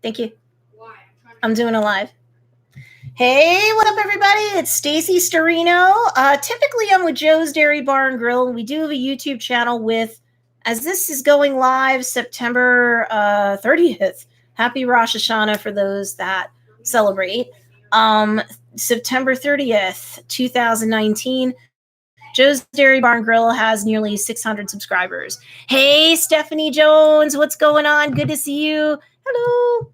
Thank you. I'm doing a live. Hey, what up, everybody? It's Stacey Storino. Typically, I'm with Joe's Dairy Bar and Grill, and we do have a YouTube channel with, as this is going live, September 30th. Happy Rosh Hashanah for those that celebrate. September 30th, 2019. Joe's Dairy Bar and Grill has nearly 600 subscribers. Hey, Stephanie Jones, what's going on? Good to see you. Hello.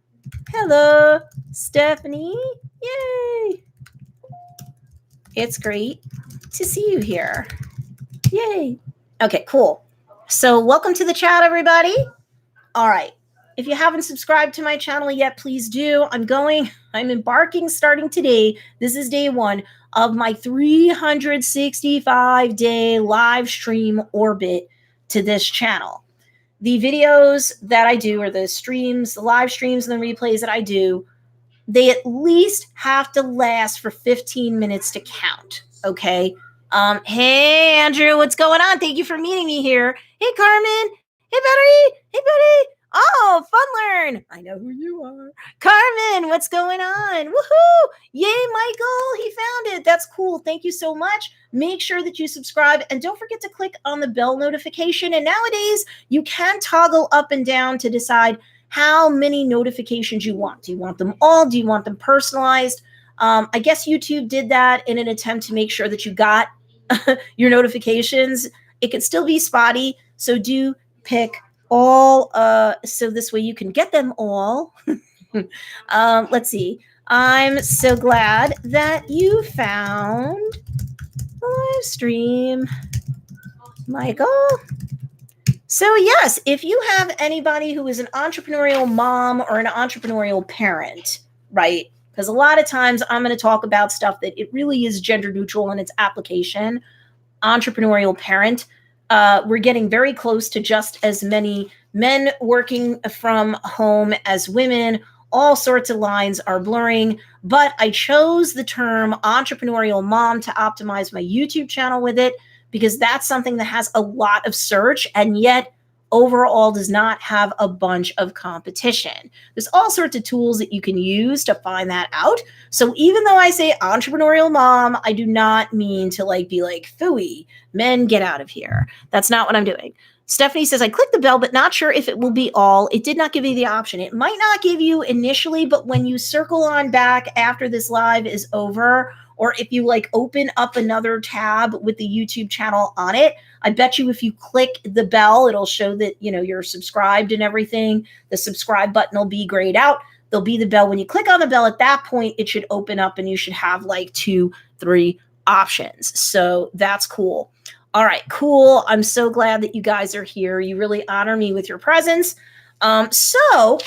Hello, Stephanie. Yay. It's great to see you here. Yay. Okay, cool. So welcome to the chat, everybody. All right. If you haven't subscribed to my channel yet, please do. I'm embarking starting today. This is day one of my 365-day live stream orbit to this channel. The videos that I do, or the streams, the live streams and the replays that I do, they at least have to last for 15 minutes to count, okay? Hey, Andrew, what's going on? Thank you for meeting me here. Hey, Carmen. Hey, Betty. Hey, Betty. Oh, FunLearn. I know who you are. Carmen, what's going on? Woohoo! Yay, Michael. He found it. That's cool. Thank you so much. Make sure that you subscribe and don't forget to click on the bell notification. And nowadays, you can toggle up and down to decide how many notifications you want. Do you want them all? Do you want them personalized? I guess YouTube did that in an attempt to make sure that you got your notifications. It could still be spotty, so do pick all, so this way you can get them all. Let's see. I'm so glad that you found the live stream, Michael. So yes, if you have anybody who is an entrepreneurial mom or an entrepreneurial parent, right? Because a lot of times I'm going to talk about stuff that it really is gender neutral in its application. Entrepreneurial parent. We're getting very close to just as many men working from home as women. All sorts of lines are blurring, but I chose the term entrepreneurial mom to optimize my YouTube channel with it because that's something that has a lot of search and yet overall does not have a bunch of competition. There's all sorts of tools that you can use to find that out. So even though I say entrepreneurial mom, I do not mean to be like, phooey, men get out of here. That's not what I'm doing. Stephanie says, I clicked the bell, but not sure if it will be all. It did not give you the option. It might not give you initially, but when you circle on back after this live is over, or if you open up another tab with the YouTube channel on it, I bet you if you click the bell, it'll show that, you're subscribed and everything. The subscribe button will be grayed out. There'll be the bell. When you click on the bell, at that point, it should open up and you should have 2, 3 options. So that's cool. All right, cool. I'm so glad that you guys are here. You really honor me with your presence. So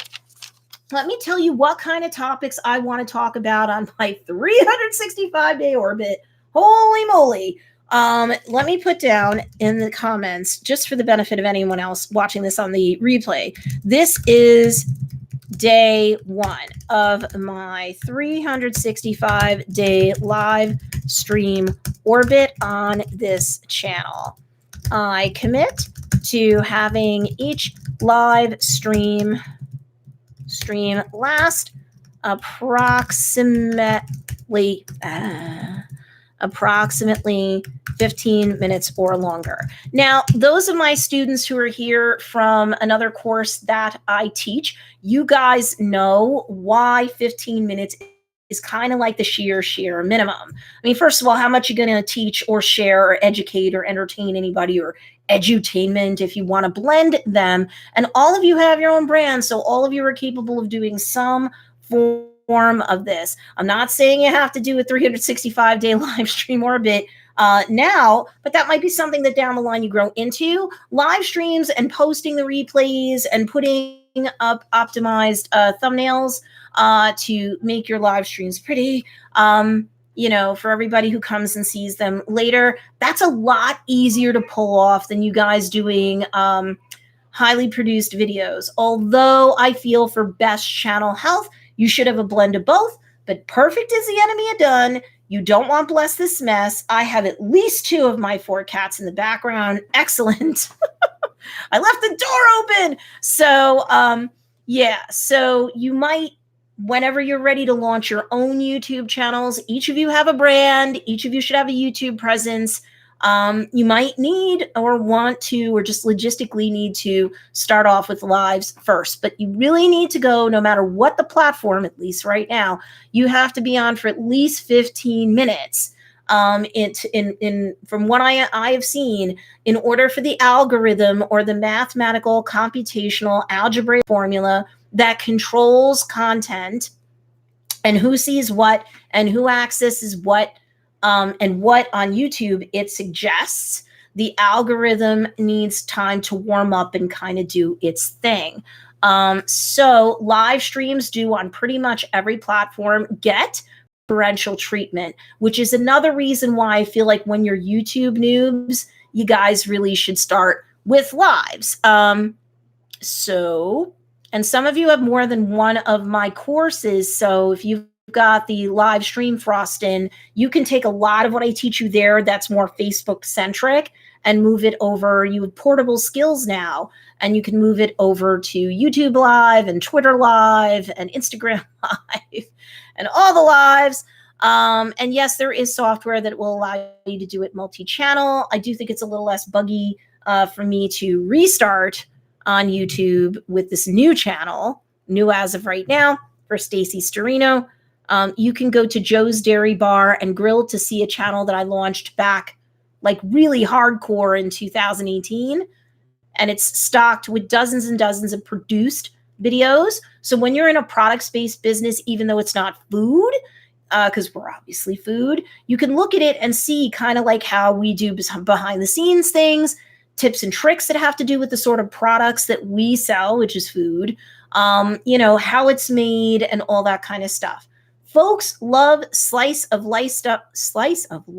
let me tell you what kind of topics I want to talk about on my 365-day orbit. Holy moly. Let me put down in the comments, just for the benefit of anyone else watching this on the replay. This is day one of my 365-day live stream orbit on this channel. I commit to having each live stream last approximately 15 minutes or longer. Now, those of my students who are here from another course that I teach, you guys know why 15 minutes is kind of like the sheer minimum. I mean, first of all, how much you're going to teach or share or educate or entertain anybody, or edutainment if you want to blend them. And all of you have your own brand, so all of you are capable of doing some form of this. I'm not saying you have to do a 365-day live stream orbit now, but that might be something that down the line you grow into. Live streams and posting the replays and putting up optimized thumbnails to make your live streams pretty, for everybody who comes and sees them later. That's a lot easier to pull off than you guys doing highly produced videos. Although I feel for best channel health, you should have a blend of both, but perfect is the enemy of done. You don't want bless this mess. I have at least 2 of my 4 cats in the background. Excellent. I left the door open. So Yeah, so you might, whenever you're ready to launch your own YouTube channels, each of you have a brand, each of you should have a YouTube presence. You might need or want to, or just logistically need to start off with lives first, but you really need to go, no matter what the platform, at least right now, you have to be on for at least 15 minutes. From what I have seen, in order for the algorithm or the mathematical computational algebraic formula that controls content and who sees what and who accesses what, and what on YouTube it suggests, the algorithm needs time to warm up and kind of do its thing. So live streams do on pretty much every platform get preferential treatment, which is another reason why I feel like when you're YouTube noobs, you guys really should start with lives. So, and some of you have more than one of my courses. So if you've got the live stream frosting, you can take a lot of what I teach you there that's more Facebook centric and move it over. You have portable skills now, and you can move it over to YouTube Live and Twitter Live and Instagram Live and all the lives. And yes, there is software that will allow you to do it multi-channel. I do think it's a little less buggy for me to restart on YouTube with this new channel, new as of right now, for Stacey Storino. You can go to Joe's Dairy Bar and Grill to see a channel that I launched back like really hardcore in 2018. And it's stocked with dozens and dozens of produced videos. So when you're in a products-based business, even though it's not food, because we're obviously food, you can look at it and see kind of like how we do behind the scenes things, tips and tricks that have to do with the sort of products that we sell, which is food, how it's made and all that kind of stuff. Folks love slice of life stuff, not slice of life.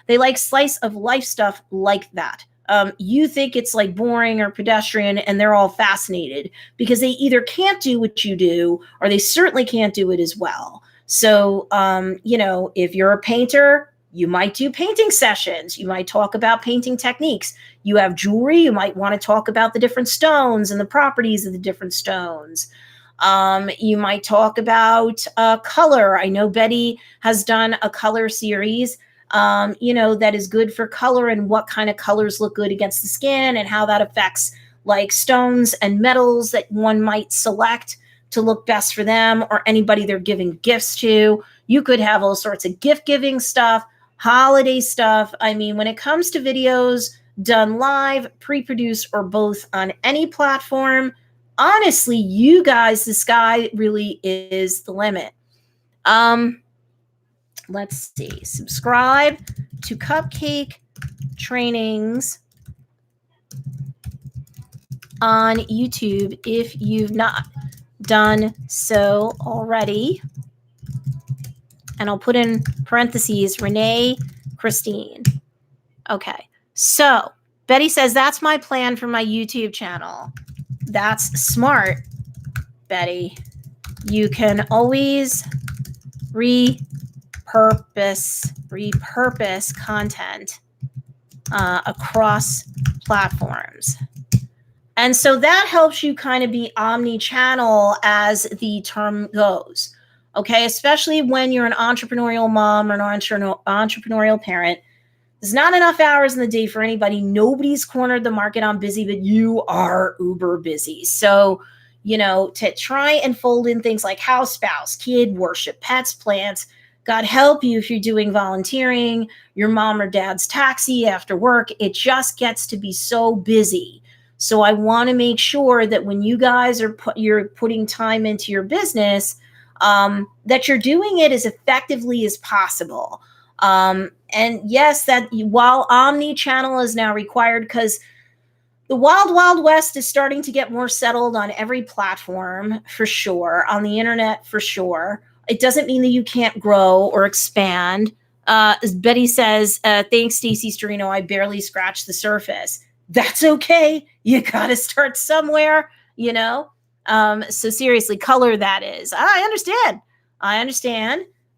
They like slice of life stuff like that. You think it's like boring or pedestrian, and they're all fascinated because they either can't do what you do or they certainly can't do it as well. So, if you're a painter, you might do painting sessions. You might talk about painting techniques. You have jewelry. You might want to talk about the different stones and the properties of the different stones. You might talk about color. I know Betty has done a color series, that is good for color and what kind of colors look good against the skin and how that affects like stones and metals that one might select to look best for them or anybody they're giving gifts to. You could have all sorts of gift giving stuff, holiday stuff. I mean, when it comes to videos done live, pre-produced, or both on any platform, honestly, you guys, the sky really is the limit. Let's see. Subscribe to Cupcake Trainings on YouTube if you've not done so already. And I'll put in parentheses, Renee Christine. Okay. So Betty says, that's my plan for my YouTube channel. That's smart, Betty. You can always repurpose content across platforms. And so that helps you kind of be omni-channel as the term goes. Okay, especially when you're an entrepreneurial mom or an entrepreneurial parent. There's not enough hours in the day for anybody. Nobody's cornered the market on busy, but you are uber busy. So, to try and fold in things like house spouse, kid worship, pets, plants, God help you if you're doing volunteering, your mom or dad's taxi after work, it just gets to be so busy. So I want to make sure that when you guys are you're putting time into your business, that you're doing it as effectively as possible. And yes, that while omni-channel is now required, because the wild, wild west is starting to get more settled on every platform for sure, on the internet for sure. It doesn't mean that you can't grow or expand. As Betty says, thanks, Stacey Storino, I barely scratched the surface. That's okay. You got to start somewhere, So seriously, color that is. I understand.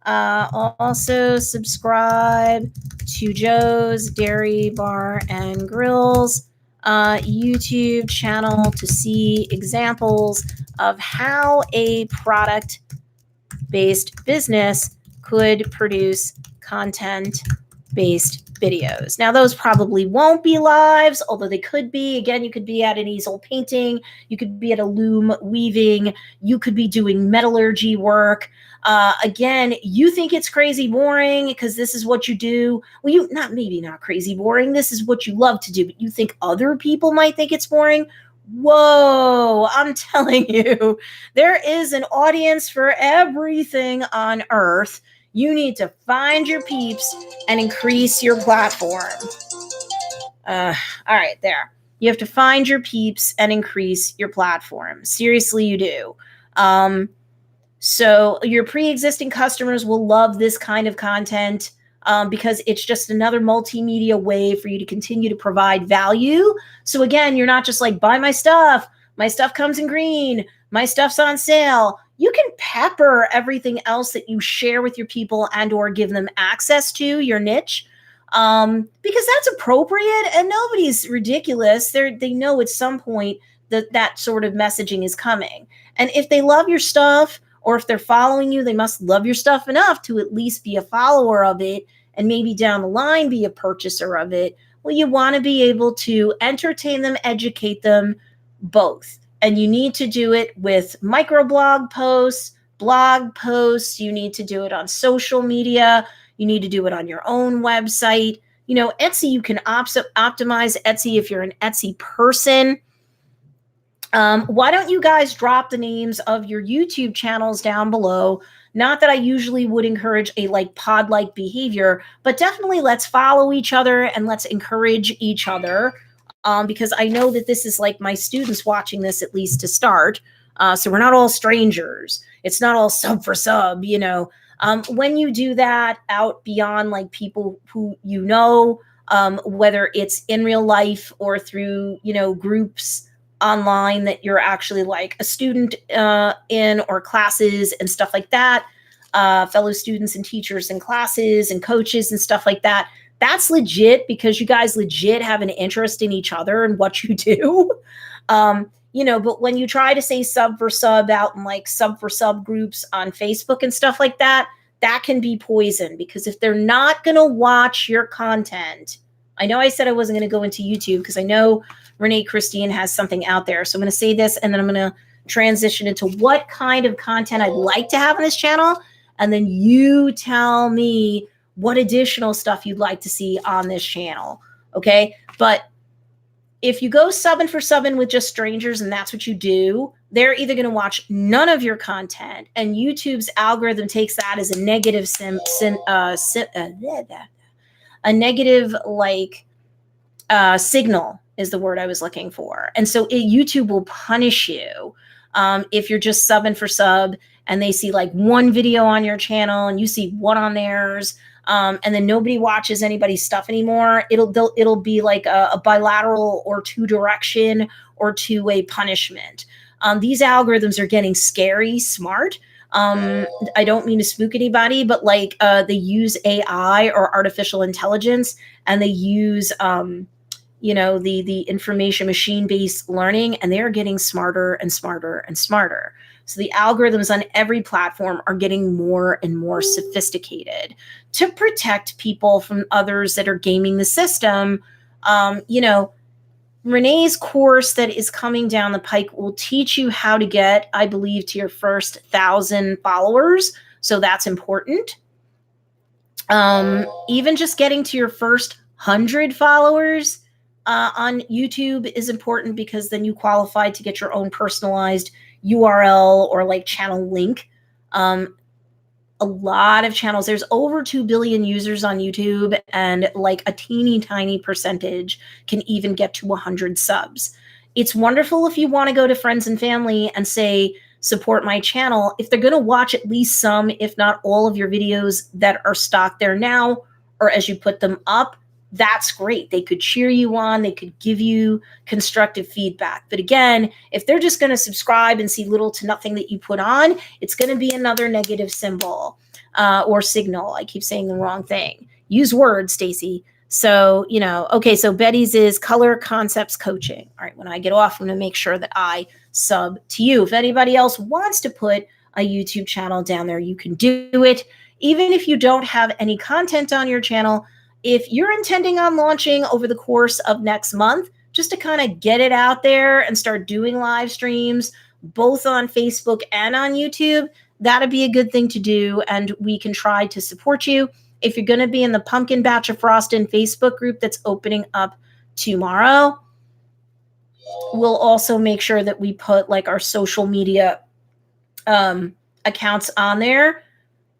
Also subscribe to Joe's Dairy Bar and Grills YouTube channel to see examples of how a product-based business could produce content-based videos. Now, those probably won't be lives, although they could be. Again, you could be at an easel painting. You could be at a loom weaving. You could be doing metallurgy work. Again, you think it's crazy boring because this is what you do. Well, maybe not crazy boring. This is what you love to do, but you think other people might think it's boring. Whoa, I'm telling you, there is an audience for everything on earth. You need to find your peeps and increase your platform. All right, there. You have to find your peeps and increase your platform. Seriously, you do. So your pre-existing customers will love this kind of content because it's just another multimedia way for you to continue to provide value. So again, you're not just like, buy my stuff. My stuff comes in green. My stuff's on sale. You can pepper everything else that you share with your people and or give them access to your niche because that's appropriate and nobody's ridiculous. They know at some point that sort of messaging is coming. And if they love your stuff or if they're following you, they must love your stuff enough to at least be a follower of it and maybe down the line be a purchaser of it. Well, you want to be able to entertain them, educate them, both. And you need to do it with microblog posts, blog posts. You need to do it on social media. You need to do it on your own website. You know, Etsy, you can optimize Etsy if you're an Etsy person. Why don't you guys drop the names of your YouTube channels down below? Not that I usually would encourage a pod-like behavior, but definitely let's follow each other and let's encourage each other. Because I know that this is like my students watching this at least to start. So we're not all strangers. It's not all sub for sub, you know. When you do that out beyond like people who you know, whether it's in real life or through, you know, groups online that you're actually like a student in or classes and stuff like that, fellow students and teachers and classes and coaches and stuff like that. That's legit because you guys legit have an interest in each other and what you do. You know, but when you try to say sub for sub out in like sub for sub groups on Facebook and stuff like that, that can be poison because if they're not going to watch your content, I know I said I wasn't going to go into YouTube because I know Renee Christine has something out there. So I'm going to say this and then I'm going to transition into what kind of content I'd like to have on this channel. And then you tell me what additional stuff you'd like to see on this channel. Okay. But if you go subbing for subbing with just strangers and that's what you do, they're either going to watch none of your content and YouTube's algorithm takes that as a negative signal is the word I was looking for. And so YouTube will punish you if you're just subbing for sub and they see like one video on your channel and you see one on theirs. And then nobody watches anybody's stuff anymore. It'll be like a bilateral or two-direction or two-way punishment. These algorithms are getting scary smart. I don't mean to spook anybody, but like they use AI or artificial intelligence, and they use you know, the information machine-based learning, and they are getting smarter and smarter and smarter. So the algorithms on every platform are getting more and more sophisticated to protect people from others that are gaming the system. You know, Renee's course that is coming down the pike will teach you how to get, I believe, to your first 1,000 followers. So that's important. Even just getting to your first 100 followers on YouTube is important because then you qualify to get your own personalized URL or like channel link. A lot of channels, there's over 2 billion users on YouTube, and like a teeny tiny percentage can even get to 100 subs. It's wonderful if you want to go to friends and family and say, support my channel. If they're going to watch at least some, if not all of your videos that are stocked there now, or as you put them up, that's great. They could cheer you on. They could give you constructive feedback. But again, if they're just going to subscribe and see little to nothing that you put on, it's going to be another negative symbol or signal. I keep saying the wrong thing. Use words, Stacey. So, okay, so Betty's is Color Concepts Coaching. All right, when I get off, I'm going to make sure that I sub to you. If anybody else wants to put a YouTube channel down there, you can do it. Even if you don't have any content on your channel, if you're intending on launching over the course of next month, just to kind of get it out there and start doing live streams, both on Facebook and on YouTube, that'd be a good thing to do. And we can try to support you. If you're going to be in the Pumpkin Batch of Frostin' Facebook group that's opening up tomorrow, we'll also make sure that we put like our social media accounts on there.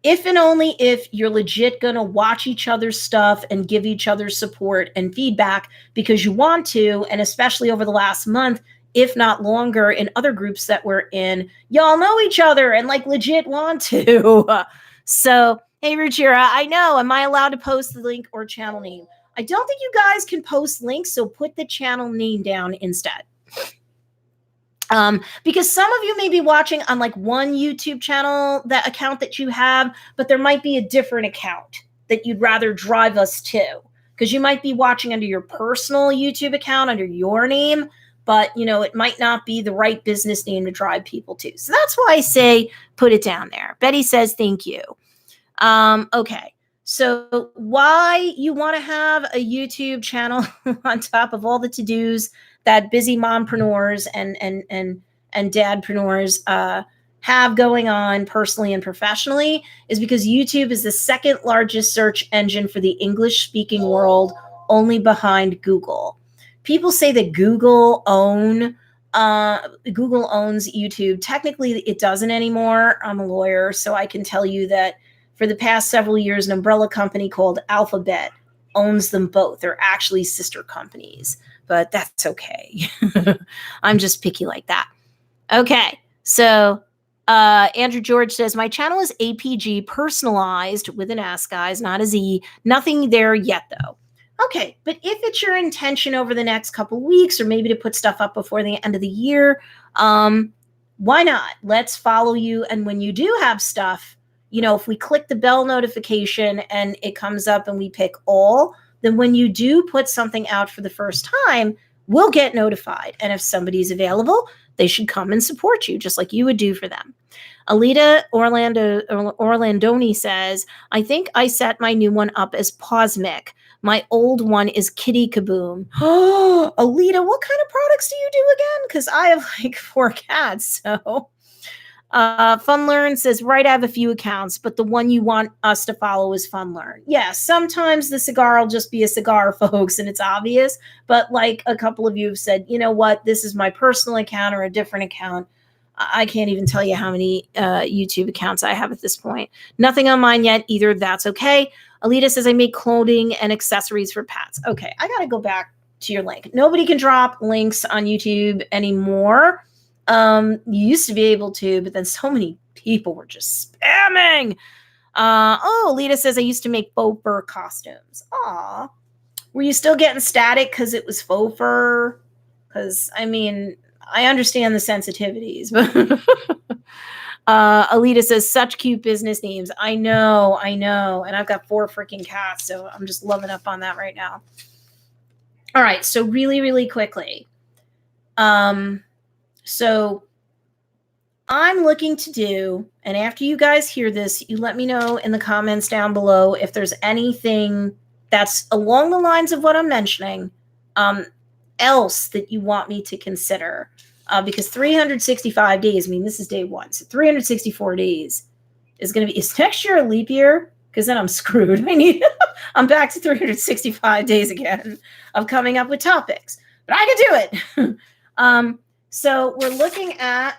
If and only if you're legit going to watch each other's stuff and give each other support and feedback because you want to, and especially over the last month, if not longer, in other groups that we're in, y'all know each other and like legit want to. So, hey, Ruchira, I know. Am I allowed to post the link or channel name? I don't think you guys can post links, so put the channel name down instead. Because some of you may be watching on like one YouTube channel, that account that you have, but there might be a different account that you'd rather drive us to. Because you might be watching under your personal YouTube account, under your name, but it might not be the right business name to drive people to. So that's why I say put it down there. Betty says thank you. Okay. So why you want to have a YouTube channel on top of all the to-dos that busy mompreneurs and dadpreneurs have going on personally and professionally is because YouTube is the second largest search engine for the English-speaking world, only behind Google. People say that Google owns YouTube. Technically, it doesn't anymore. I'm a lawyer, so I can tell you that for the past several years, an umbrella company called Alphabet owns them both. They're actually sister companies, but that's okay. I'm just picky like that. Okay, so Andrew George says, my channel is APG personalized with an S, guys, not a Z. Nothing there yet, though. Okay, but if it's your intention over the next couple weeks or maybe to put stuff up before the end of the year, why not? Let's follow you. And when you do have stuff, if we click the bell notification and it comes up and we pick all, then when you do put something out for the first time, we'll get notified. And if somebody's available, they should come and support you just like you would do for them. Alita Orlandoni says, I think I set my new one up as Posmic. My old one is Kitty Kaboom. Oh, Alita, what kind of products do you do again? Because I have like 4 cats, so... FunLearn says, right, I have a few accounts, but the one you want us to follow is FunLearn. Yeah, sometimes the cigar will just be a cigar, folks, and it's obvious. But like a couple of you have said, you know what, this is my personal account or a different account. I can't even tell you how many YouTube accounts I have at this point. Nothing on mine yet either. That's okay. Alita says, I make clothing and accessories for pets. Okay, I got to go back to your link. Nobody can drop links on YouTube anymore. You used to be able to, but then so many people were just spamming. Alita says, I used to make faux fur costumes. Aw. Were you still getting static because it was faux fur? Because, I mean, I understand the sensitivities. Alita says, such cute business names. I know. And I've got 4 freaking cats, so I'm just loving up on that right now. All right, so really, really quickly. So I'm looking to do, and after you guys hear this, you let me know in the comments down below if there's anything that's along the lines of what I'm mentioning else that you want me to consider. Because 365 days, I mean, this is day 1. So 364 days is going to be, is next year a leap year? Because then I'm screwed. I'm back to 365 days again of coming up with topics. But I can do it. So we're looking at,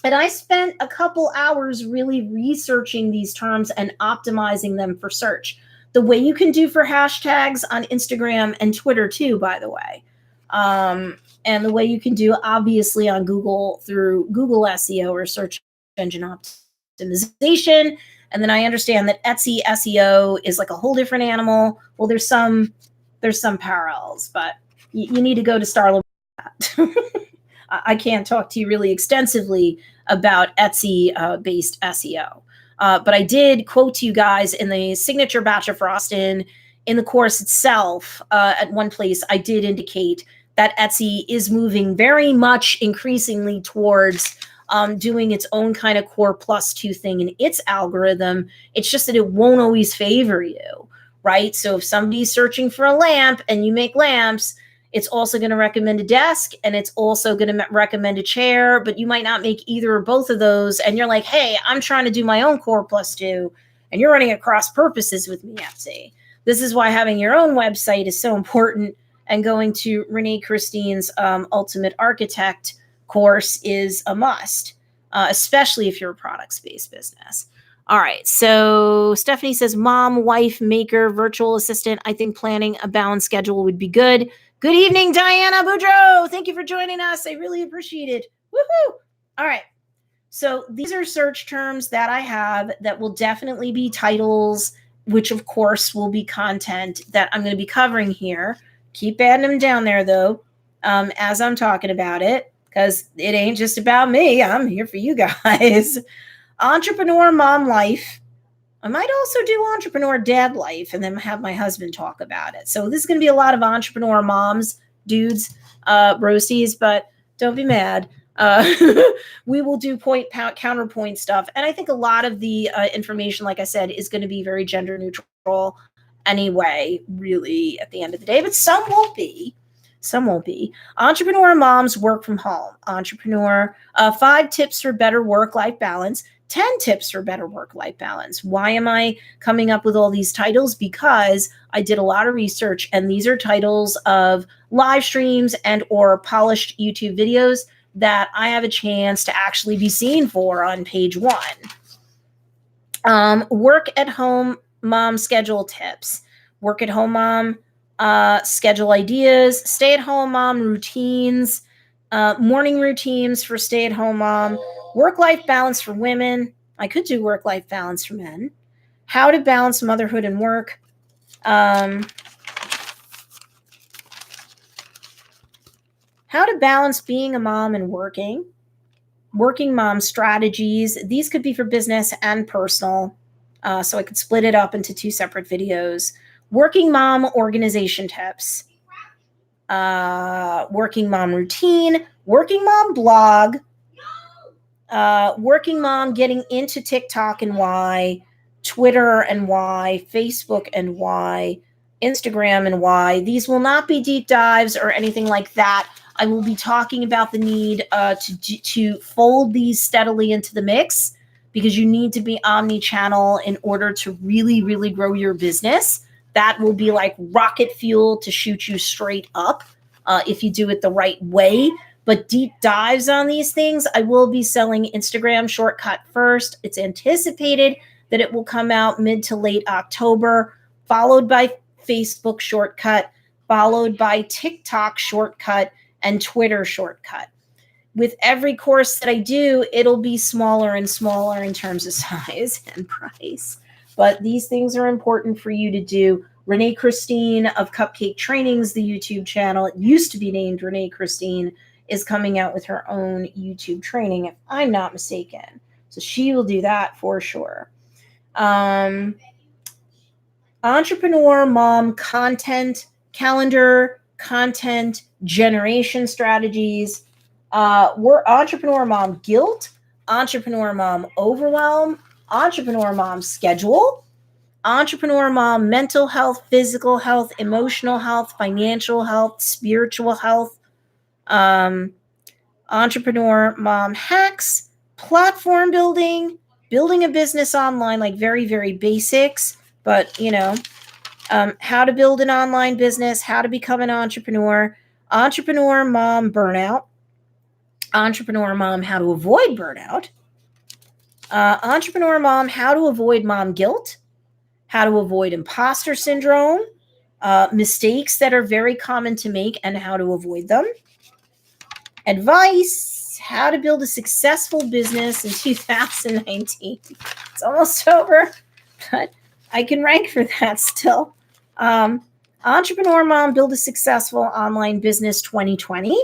and I spent a couple hours really researching these terms and optimizing them for search. The way you can do for hashtags on Instagram and Twitter too, by the way. And the way you can do obviously on Google through Google SEO or search engine optimization. And then I understand that Etsy SEO is like a whole different animal. Well, there's some parallels, but you need to go to Starlab. I can't talk to you really extensively about Etsy based SEO. But I did quote to you guys in the signature batch of Frostin' in the course itself, at one place, I did indicate that Etsy is moving very much increasingly towards doing its own kind of core plus two thing in its algorithm. It's just that it won't always favor you, right? So if somebody's searching for a lamp and you make lamps, it's also going to recommend a desk, and it's also going to recommend a chair, but you might not make either or both of those. And you're like, hey, I'm trying to do my own core plus two, and you're running at cross purposes with me, Etsy. This is why having your own website is so important, and going to Renee Christine's Ultimate Architect course is a must, especially if you're a products-based business. All right, so Stephanie says, mom, wife, maker, virtual assistant. I think planning a balanced schedule would be good. Good evening, Diana Boudreau. Thank you for joining us. I really appreciate it. Woohoo! All right, so these are search terms that I have that will definitely be titles, which of course will be content that I'm going to be covering here. Keep adding them down there, though, as I'm talking about it, because it ain't just about me. I'm here for you guys. Entrepreneur mom life. I might also do entrepreneur dad life and then have my husband talk about it. So this is going to be a lot of entrepreneur moms, dudes, roasties, but don't be mad. We will do counterpoint stuff. And I think a lot of the information, like I said, is going to be very gender neutral anyway, really, at the end of the day. But some won't be. Some won't be. Entrepreneur moms work from home. Entrepreneur, 5 tips for better work-life balance. 10 tips for better work-life balance. Why am I coming up with all these titles? Because I did a lot of research, and these are titles of live streams and or polished YouTube videos that I have a chance to actually be seen for on page 1. Work at home mom schedule tips. Work at home mom schedule ideas. Stay at home mom routines. Morning routines for stay at home mom. Work-life balance for women. I could do work-life balance for men. How to balance motherhood and work. How to balance being a mom and working. Working mom strategies. These could be for business and personal. So I could split it up into 2 separate videos. Working mom organization tips. Working mom routine. Working mom blog. Working mom getting into TikTok and why. Twitter and why. Facebook and why. Instagram and why. These will not be deep dives or anything like that. I will be talking about the need to fold these steadily into the mix, because you need to be omni-channel in order to really, really grow your business. That will be like rocket fuel to shoot you straight up if you do it the right way. But deep dives on these things, I will be selling Instagram Shortcut first. It's anticipated that it will come out mid to late October, followed by Facebook Shortcut, followed by TikTok Shortcut, and Twitter Shortcut. With every course that I do, it'll be smaller and smaller in terms of size and price. But these things are important for you to do. Renee Christine of Cupcake Trainings, the YouTube channel, it used to be named Renee Christine, is coming out with her own YouTube training, if I'm not mistaken. So she will do that for sure. Entrepreneur mom content calendar, content generation strategies. We're entrepreneur mom guilt, entrepreneur mom overwhelm, entrepreneur mom schedule, entrepreneur mom mental health, physical health, emotional health, financial health, spiritual health, entrepreneur mom hacks, platform building, building a business online, like very, very basics, but how to build an online business, how to become an entrepreneur, entrepreneur mom burnout, entrepreneur mom how to avoid burnout, entrepreneur mom how to avoid mom guilt, how to avoid imposter syndrome, mistakes that are very common to make and how to avoid them, advice, how to build a successful business in 2019. It's almost over, but I can rank for that still. Entrepreneur mom build a successful online business 2020.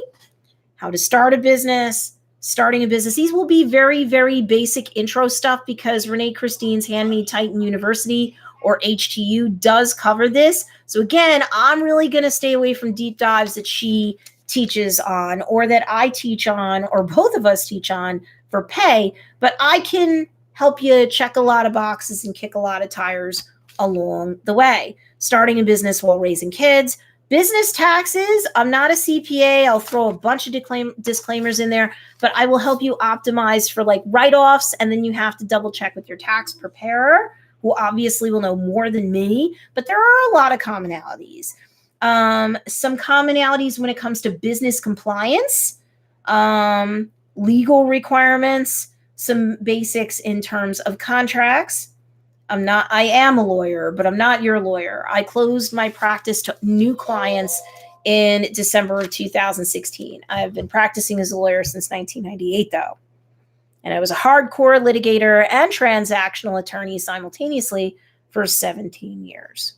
How to start a business, starting a business. These will be very, very basic intro stuff, because Renee Christine's Handmade Titan University or HTU does cover this. So again, I'm really going to stay away from deep dives that she teaches on or that I teach on or both of us teach on for pay, but I can help you check a lot of boxes and kick a lot of tires along the way. Starting a business while raising kids, business taxes. I'm not a CPA. I'll throw a bunch of disclaimers in there, but I will help you optimize for like write-offs, and then you have to double check with your tax preparer, who obviously will know more than me, but there are a lot of commonalities. Some commonalities when it comes to business compliance, legal requirements, some basics in terms of contracts. I am a lawyer, but I'm not your lawyer. I closed my practice to new clients in December of 2016. I've been practicing as a lawyer since 1998, though. And I was a hardcore litigator and transactional attorney simultaneously for 17 years.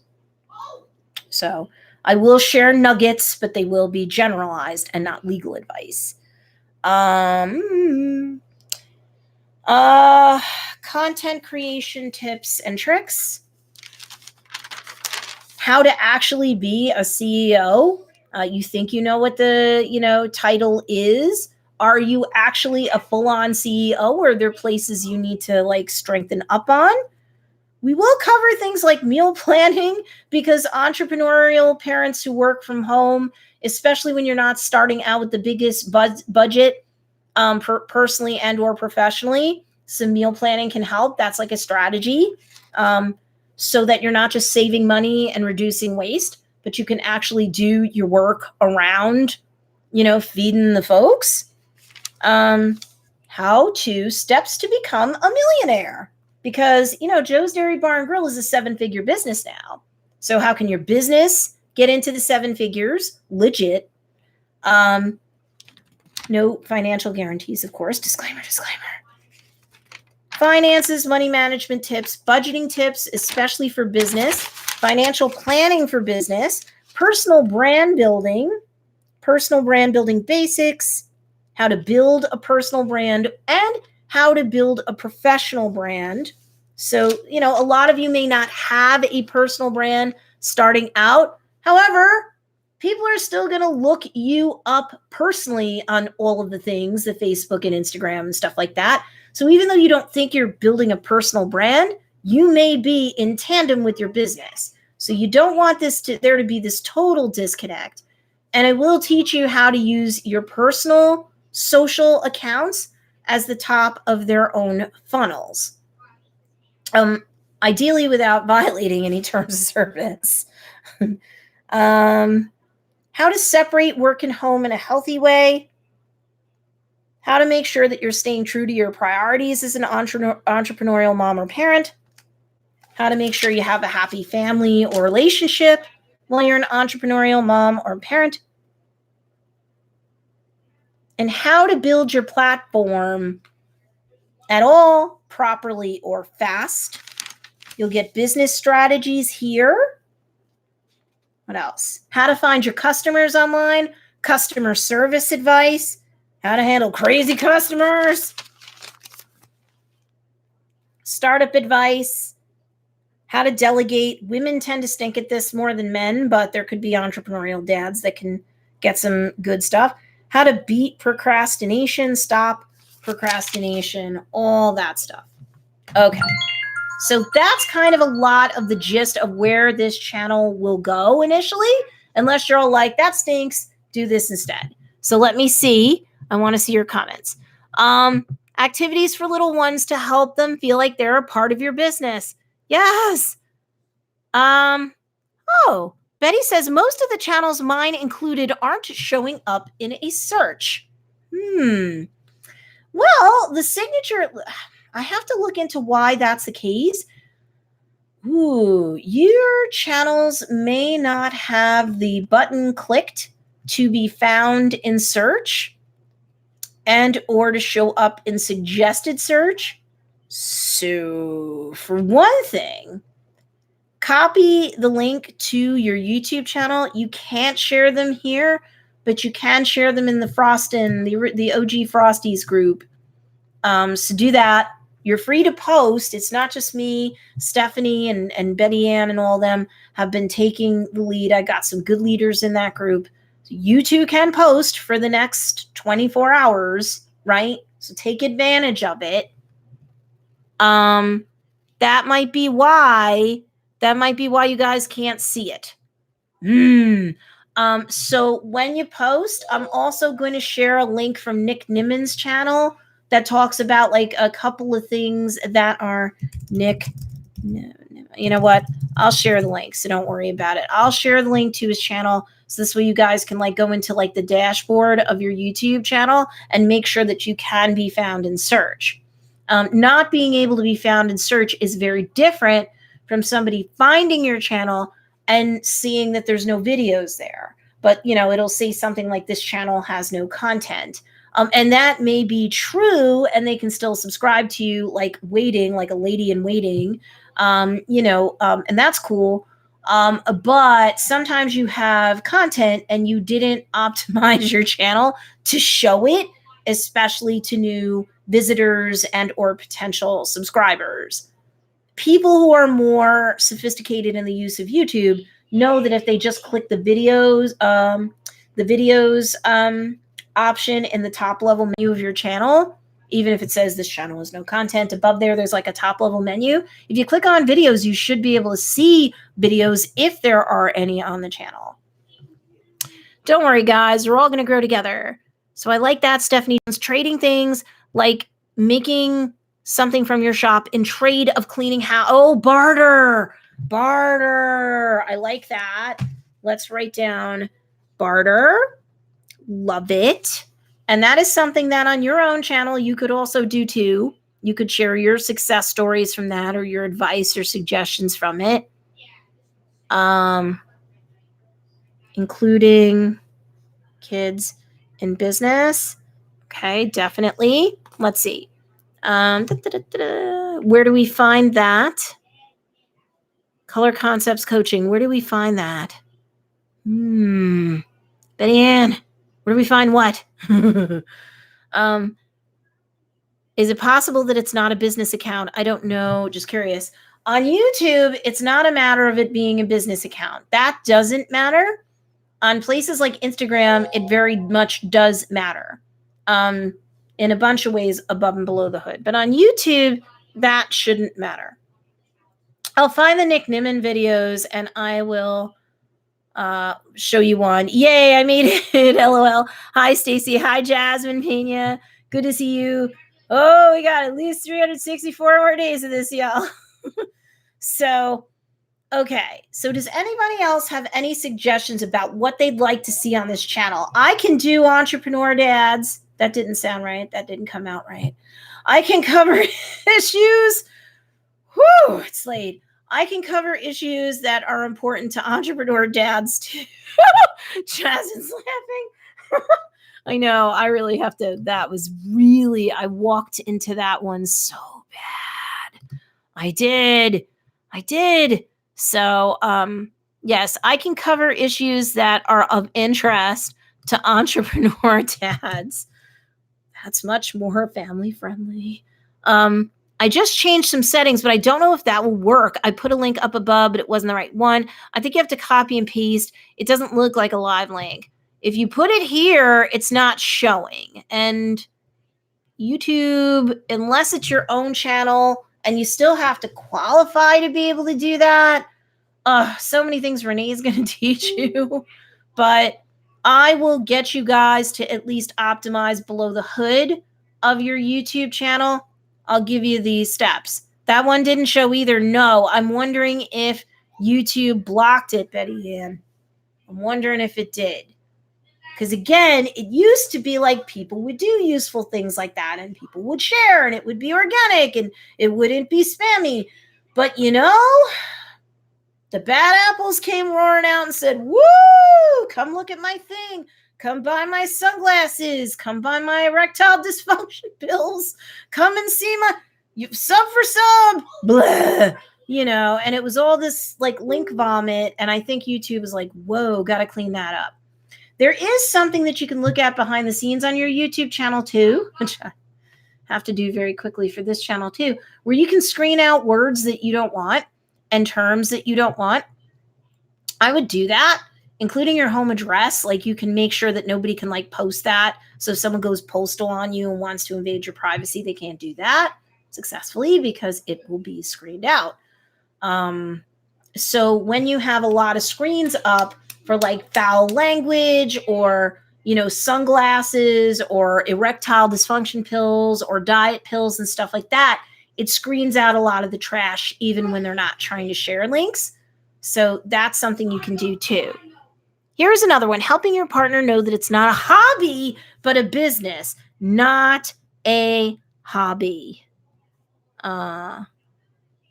So I will share nuggets, but they will be generalized and not legal advice. Content creation tips and tricks. How to actually be a CEO. You think you know what the title is. Are you actually a full-on CEO, or are there places you need to like strengthen up on? We will cover things like meal planning, because entrepreneurial parents who work from home, especially when you're not starting out with the biggest budget, personally and or professionally, some meal planning can help. That's like a strategy, so that you're not just saving money and reducing waste, but you can actually do your work around, feeding the folks. Steps to become a millionaire, because, Joe's Dairy Bar and Grill is a 7-figure business now. So how can your business get into the 7 figures? Legit. No financial guarantees, of course. Disclaimer. Finances, money management tips, budgeting tips, especially for business, financial planning for business, personal brand building basics, how to build a personal brand, and how to build a professional brand. So, a lot of you may not have a personal brand starting out. However, people are still going to look you up personally on all of the things, the Facebook and Instagram and stuff like that. So even though you don't think you're building a personal brand, you may be in tandem with your business. So you don't want there to be this total disconnect. And I will teach you how to use your personal social accounts as the top of their own funnels. Ideally without violating any terms of service. How to separate work and home in a healthy way. How to make sure that you're staying true to your priorities as an entrepreneurial mom or parent. How to make sure you have a happy family or relationship while you're an entrepreneurial mom or parent. And how to build your platform at all properly or fast. You'll get business strategies here. What else? How to find your customers online, customer service advice, how to handle crazy customers, startup advice, how to delegate. Women tend to stink at this more than men, but there could be entrepreneurial dads that can get some good stuff. How to beat procrastination, stop procrastination, all that stuff. Okay. So that's kind of a lot of the gist of where this channel will go initially, unless you're all like, that stinks, do this instead. So let me see. I want to see your comments. Activities for little ones to help them feel like they're a part of your business. Yes. Oh, Betty says most of the channels mine included aren't showing up in a search. Well, the signature, I have to look into why that's the case. Your channels may not have the button clicked to be found in search and or to show up in suggested search. So for one thing, copy the link to your YouTube channel. You can't share them here, but you can share them in the Frostin', the OG Frosties group. So do that. You're free to post. It's not just me. Stephanie and Betty Ann and all of them have been taking the lead. I got some good leaders in that group. So you too can post for the next 24 hours, right? So take advantage of it. That might be why you guys can't see it. So when you post, I'm also going to share a link from Nick Niman's channel that talks about like a couple of things that are Nick. No, you know what? I'll share the link, so don't worry about it. I'll share the link to his channel. So this way you guys can like go into like the dashboard of your YouTube channel and make sure that you can be found in search. Not being able to be found in search is very different from somebody finding your channel and seeing that there's no videos there. But, you know, it'll say something like this channel has no content. And that may be true, and they can still subscribe to you, like waiting, like a lady in waiting, and that's cool. But sometimes you have content and you didn't optimize your channel to show it, especially to new visitors and or potential subscribers. People who are more sophisticated in the use of YouTube know that if they just click the videos option in the top level menu of your channel, even if it says this channel has no content, above there's like a top level menu. If you click on videos, you should be able to see videos if there are any on the channel. Don't worry, guys. We're all going to grow together. So I like that, Stephanie. Trading things like making something from your shop in trade of cleaning house. Oh, barter. Barter. I like that. Let's write down barter. Love it. And that is something that on your own channel you could also do too. You could share your success stories from that or your advice or suggestions from it. Including kids in business. Okay, definitely. Let's see. Where do we find that? Color Concepts Coaching. Where do we find that? Betty Ann, where do we find what? Is it possible that it's not a business account? I don't know. Just curious. On YouTube, it's not a matter of it being a business account. That doesn't matter. On places like Instagram, it very much does matter. In a bunch of ways above and below the hood. But on YouTube, that shouldn't matter. I'll find the Nick Niman videos and I will show you one. Yay, I made it. LOL. Hi, Stacey. Hi, Jasmine Pena. Good to see you. Oh, we got at least 364 more days of this, y'all. So, okay. So does anybody else have any suggestions about what they'd like to see on this channel? I can do entrepreneur dads. That didn't sound right. That didn't come out right. I can cover issues. Whew, it's late. I can cover issues that are important to entrepreneur dads too. Jasmine's laughing. I know. I really have to. That was really, I walked into that one so bad. I did. So, yes, I can cover issues that are of interest to entrepreneur dads. That's much more family friendly. I just changed some settings, but I don't know if that will work. I put a link up above, but it wasn't the right one. I think you have to copy and paste. It doesn't look like a live link. If you put it here, it's not showing. And YouTube, unless it's your own channel, and you still have to qualify to be able to do that. So many things Renee's going to teach you. But I will get you guys to at least optimize below the hood of your YouTube channel. I'll give you these steps. That one didn't show either. No, I'm wondering if YouTube blocked it, Betty Ann. I'm wondering if it did. Because again, it used to be like people would do useful things like that and people would share and it would be organic and it wouldn't be spammy. But you know, the bad apples came roaring out and said, woo, come look at my thing. Come buy my sunglasses. Come buy my erectile dysfunction pills. Come and see my sub for sub. Blah. You know, and it was all this like link vomit. And I think YouTube was like, whoa, got to clean that up. There is something that you can look at behind the scenes on your YouTube channel too, which I have to do very quickly for this channel too, where you can screen out words that you don't want and terms that you don't want. I would do that, including your home address. Like, you can make sure that nobody can like post that. So if someone goes postal on you and wants to invade your privacy, they can't do that successfully because it will be screened out. So when you have a lot of screens up for like foul language or, you know, sunglasses or erectile dysfunction pills or diet pills and stuff like that, it screens out a lot of the trash even when they're not trying to share links. So that's something you can do too. Here's another one: helping your partner know that it's not a hobby, but a business. Not a hobby.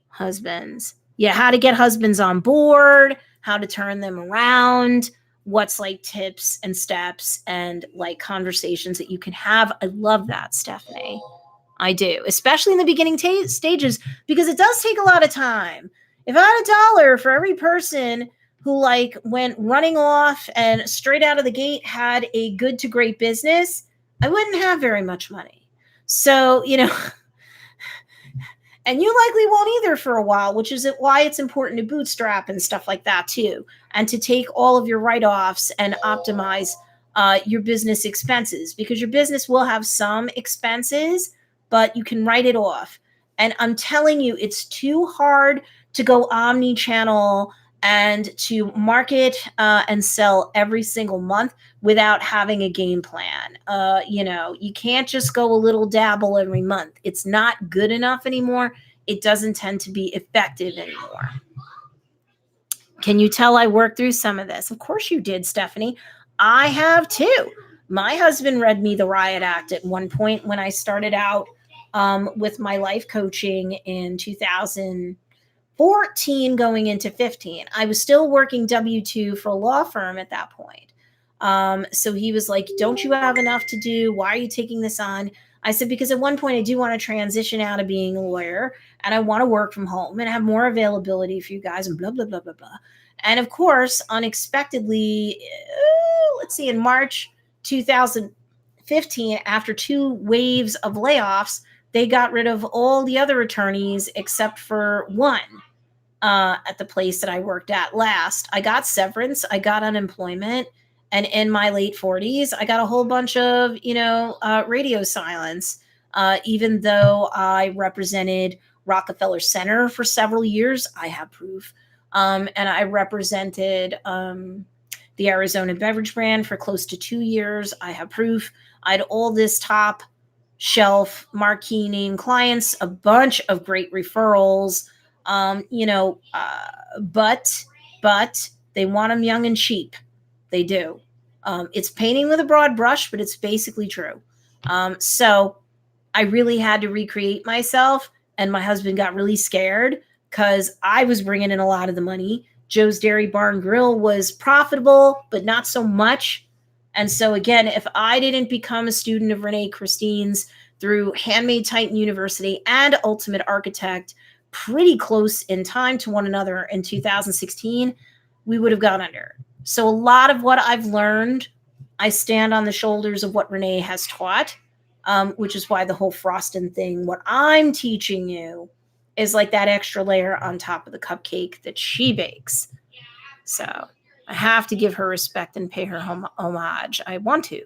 Husbands. Yeah, how to get husbands on board, how to turn them around, what's like tips and steps and like conversations that you can have. I love that, Stephanie. I do, especially in the beginning stages, because it does take a lot of time. If I had $1 for every person who like went running off and straight out of the gate had a good to great business, I wouldn't have very much money. So, you know, and you likely won't either for a while, which is why it's important to bootstrap and stuff like that too, and to take all of your write-offs and optimize your business expenses, because your business will have some expenses, but you can write it off. And I'm telling you, it's too hard to go omni-channel and to market and sell every single month without having a game plan. You know, you can't just go a little dabble every month. It's not good enough anymore. It doesn't tend to be effective anymore. Can you tell I worked through some of this? Of course you did, Stephanie. I have too. My husband read me the Riot Act at one point when I started out with my life coaching in 2014 going into 15. I was still working W-2 for a law firm at that point. So he was like, don't you have enough to do? Why are you taking this on? I said, because at one point I do want to transition out of being a lawyer and I want to work from home and have more availability for you guys and blah, blah, blah, blah, blah. And of course, unexpectedly, let's see, in March 2015, after 2 waves of layoffs, they got rid of all the other attorneys except for one. At the place that I worked at last. I got severance, I got unemployment, and in my late 40s, I got a whole bunch of, you know, radio silence, even though I represented Rockefeller Center for several years. I have proof. And I represented the Arizona beverage brand for close to 2 years. I have proof. I had all this top shelf marquee name clients, a bunch of great referrals. You know, but they want them young and cheap. They do. It's painting with a broad brush, but it's basically true. So I really had to recreate myself, and my husband got really scared because I was bringing in a lot of the money. Joe's Dairy Bar and Grill was profitable, but not so much. And so again, if I didn't become a student of Renee Christine's through Handmade Titan University and Ultimate Architect, pretty close in time to one another in 2016, we would have gone under. So a lot of what I've learned, I stand on the shoulders of what Renee has taught, which is why the whole frosting thing, what I'm teaching you is like that extra layer on top of the cupcake that she bakes. So I have to give her respect and pay her homage. I want to.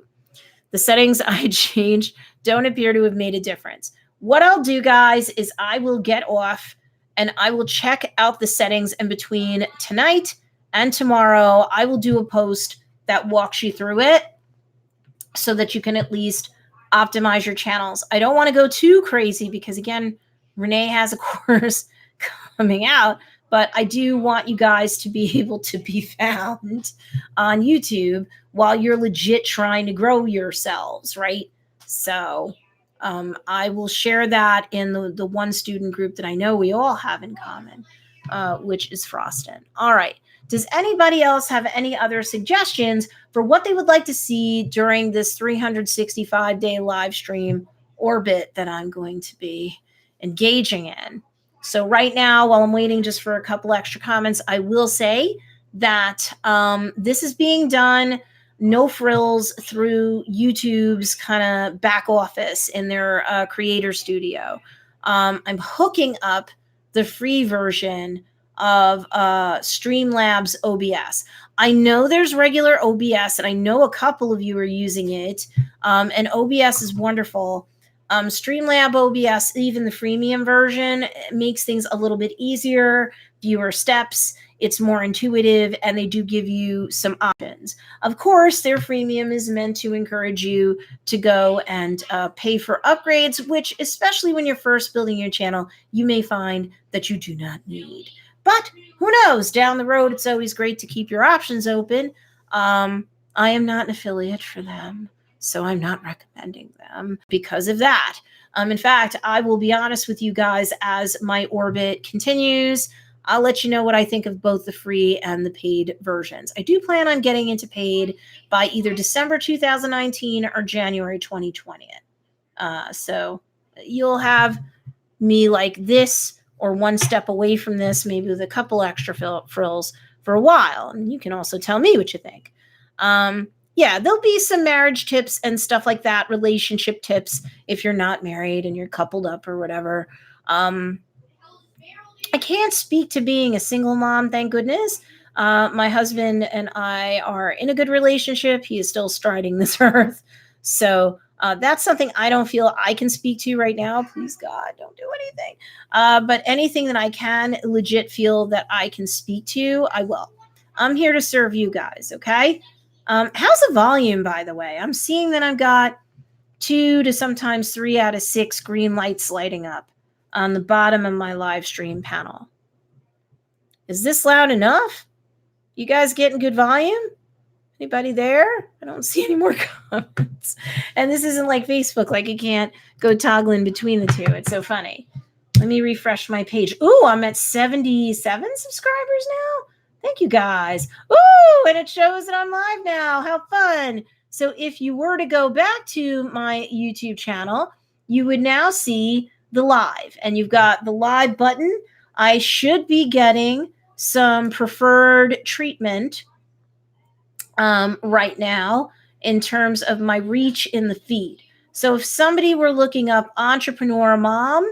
The settings I changed don't appear to have made a difference. What I'll do, guys, is I will get off and I will check out the settings, and between tonight and tomorrow, I will do a post that walks you through it so that you can at least optimize your channels. I don't want to go too crazy because, again, Renee has a course coming out, but I do want you guys to be able to be found on YouTube while you're legit trying to grow yourselves, right? So I will share that in the one student group that I know we all have in common, which is Frostin'. All right. Does anybody else have any other suggestions for what they would like to see during this 365-day live stream orbit that I'm going to be engaging in? So right now, while I'm waiting just for a couple extra comments, I will say that this is being done no frills through YouTube's kind of back office in their creator studio. I'm hooking up the free version of Streamlabs OBS. I know there's regular OBS, and I know a couple of you are using it, and OBS is wonderful. Streamlab OBS, even the freemium version, makes things a little bit easier, fewer steps. It's more intuitive, and they do give you some options. Of course, their freemium is meant to encourage you to go and pay for upgrades, which, especially when you're first building your channel, you may find that you do not need. But who knows? Down the road, it's always great to keep your options open. I am not an affiliate for them, so I'm not recommending them because of that. In fact, I will be honest with you guys as my orbit continues. I'll let you know what I think of both the free and the paid versions. I do plan on getting into paid by either December 2019 or January 2020. So you'll have me like this or one step away from this, maybe with a couple extra frills for a while. And you can also tell me what you think. Yeah, there'll be some marriage tips and stuff like that, relationship tips if you're not married and you're coupled up or whatever. I can't speak to being a single mom, thank goodness. My husband and I are in a good relationship. He is still striding this earth. So that's something I don't feel I can speak to right now. Please, God, don't do anything. But anything that I can legit feel that I can speak to, I will. I'm here to serve you guys, okay? How's the volume, by the way? I'm seeing that I've got 2 to sometimes 3 out of 6 green lights lighting up on the bottom of my live stream panel. Is this loud enough? You guys getting good volume? Anybody there? I don't see any more comments. And this isn't like Facebook, like you can't go toggling between the two. It's so funny. Let me refresh my page. Ooh, I'm at 77 subscribers now. Thank you guys. Ooh, and it shows that I'm live now. How fun. So if you were to go back to my YouTube channel, you would now see the live, and you've got the live button. I should be getting some preferred treatment right now in terms of my reach in the feed. So if somebody were looking up Entrepreneur Mom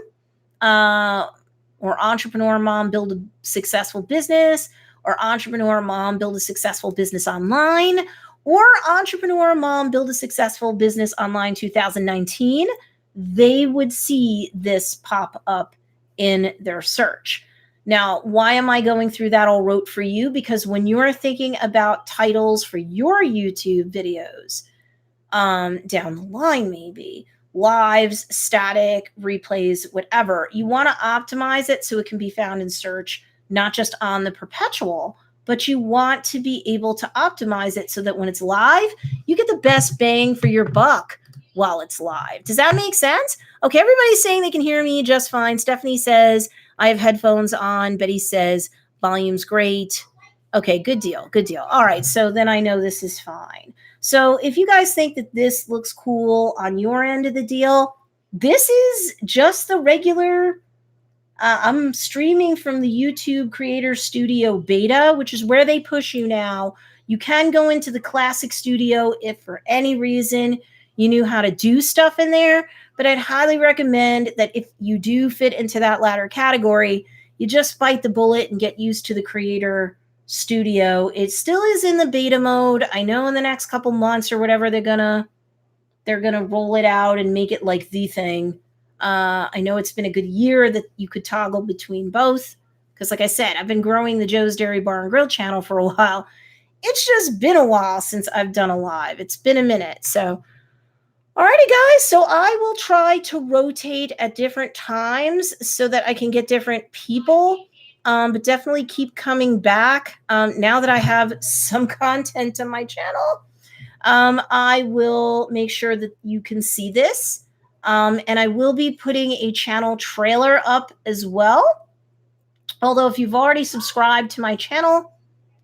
or Entrepreneur Mom Build a Successful Business, or Entrepreneur Mom Build a Successful Business Online, or Entrepreneur Mom Build a Successful Business Online 2019, they would see this pop up in their search. Now, why am I going through that all rote for you? Because when you're thinking about titles for your YouTube videos, down the line, maybe lives, static, replays, whatever, you want to optimize it so it can be found in search, not just on the perpetual, but you want to be able to optimize it so that when it's live, you get the best bang for your buck while it's live. Does that make sense? Okay, everybody's saying they can hear me just fine. Stephanie says, I have headphones on. Betty says, volume's great. Okay, good deal, good deal. All right, so then I know this is fine. So if you guys think that this looks cool on your end of the deal, this is just the regular, I'm streaming from the YouTube Creator Studio Beta, which is where they push you now. You can go into the Classic Studio if for any reason you knew how to do stuff in there, but I'd highly recommend that if you do fit into that latter category, you just bite the bullet and get used to the Creator Studio. It still is in the beta mode. I know in the next couple months or whatever, they're gonna roll it out and make it like the thing. I know it's been a good year that you could toggle between both, because like I said, I've been growing the Joe's Dairy Bar and Grill channel for a while. It's just been a while since I've done a live. It's been a minute. So alrighty, guys. So I will try to rotate at different times so that I can get different people, but definitely keep coming back. Now that I have some content on my channel, I will make sure that you can see this. And I will be putting a channel trailer up as well. Although if you've already subscribed to my channel,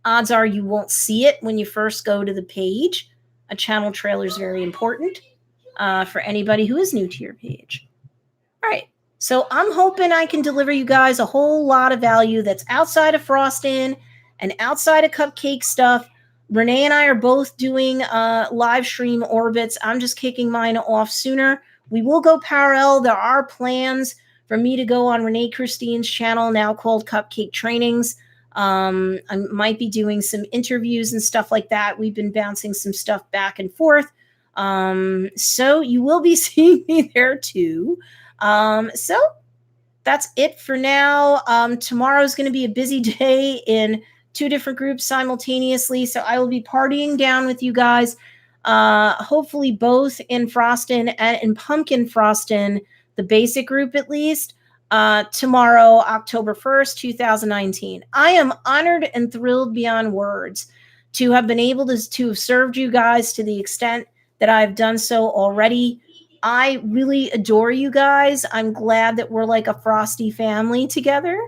odds are you won't see it when you first go to the page. A channel trailer is very important for anybody who is new to your page. All right. So I'm hoping I can deliver you guys a whole lot of value that's outside of frosting and outside of cupcake stuff. Renee and I are both doing live stream orbits. I'm just kicking mine off sooner. We will go parallel. There are plans for me to go on Renee Christine's channel, now called Cupcake Trainings. I might be doing some interviews and stuff like that. We've been bouncing some stuff back and forth. So you will be seeing me there too. So that's it for now. Tomorrow's going to be a busy day in 2 different groups simultaneously. So I will be partying down with you guys. Hopefully both in Frostin' and in Pumpkin Frostin', the basic group at least, tomorrow, October 1st, 2019. I am honored and thrilled beyond words to have been able to have served you guys to the extent that I've done so already. I really adore you guys. I'm glad that we're like a frosty family together.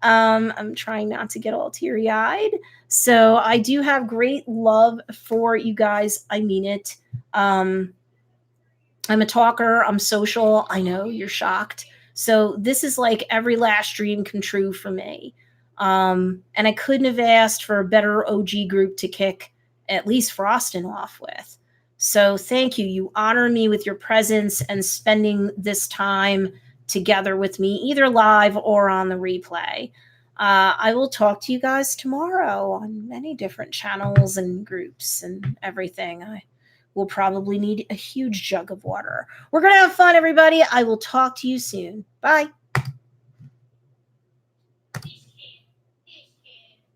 I'm trying not to get all teary-eyed. So I do have great love for you guys. I mean it. I'm a talker. I'm social. I know you're shocked. So this is like every last dream come true for me. And I couldn't have asked for a better OG group to kick at least Frostin' off with. So thank you. You honor me with your presence and spending this time together with me, either live or on the replay. I will talk to you guys tomorrow on many different channels and groups and everything. I will probably need a huge jug of water. We're going to have fun, everybody. I will talk to you soon. Bye.